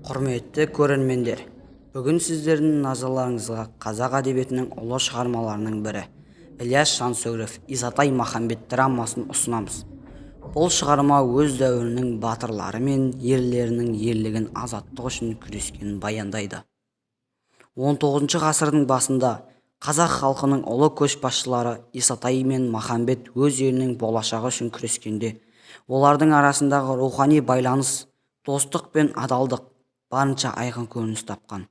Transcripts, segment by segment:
Құрметті көрермендер, бүгін сіздердің назарларыңызға қазақ әдебиетінің ұлы шығармаларының бірі Ілияс Жансүгіров Исатай Махамбет драмасын ұсынамыз. Бұл шығарма өз дәуірінің батырлары мен ерлерінің ерлігін азаттық үшін күрескенін баяндайды. 19 ғасырдың басында қазақ халқының ұлы көшбасшылары Исатай мен Махамбет өз елінің болашағы үшін күрескенде, олардың арасындағы рухани байланыс, достық пен адалдық барынша айқын көрініс тапқан.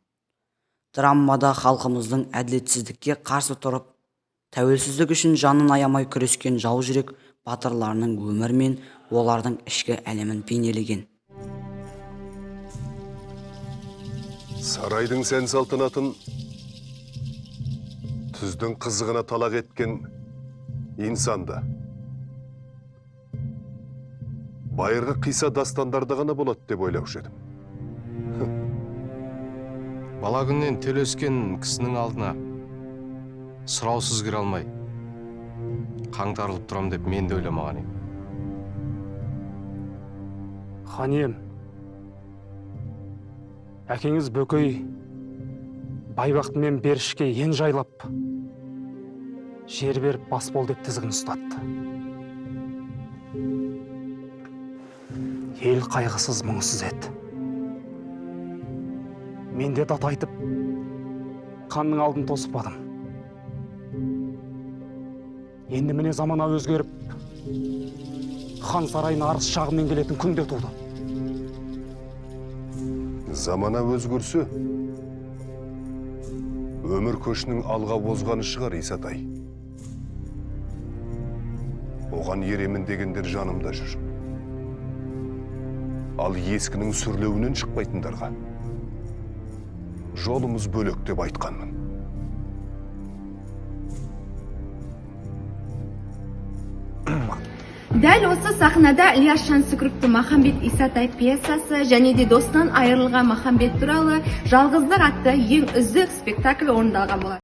Драмада халқымыздың әділетсіздікке қарсы тұрып, тәуелсіздік үшін жанын аямай күрескен жау жүрек батырларының өмірі мен олардың ішкі әлемін бейнелеген. Сарайдың сән салтанатын түздің қызығына талақ еткен инсанды байырғы қиса дастандарда ғана болады деп ойлаушы едім. Бала күннен төлескен кісінің алдына сұраусыз кіре алмай, қаңтарылып тұрам деп мен де ойламаған едім. Хан ием, әкеңіз Бөкей Байбақты мен Берішке ен жайлап, жер беріп бас бол деп тізгін ұстатты. Ел қайғысыз мұңсыз еді. Мен де дат айтып, ханның алдын тосыпадым. Енді міне замана өзгеріп, хан сарайына арыз шағыммен келетін күн де туды. Замана өзгерсе, өмір көшінің алға озғаны шығар, Исатай. Оған еремін дегендер жанымда жүр. Ал ескінің сүрлеуінен шықпайтындарға жолымыз бөлек деп айтқанмын. Дәл осы сахнада Ілияс Жансүгіровтің Махамбет Исатай пьесасы және де досынан айырылған Махамбет туралы Жалғыздар атты ең үздік спектакль орындалған болады.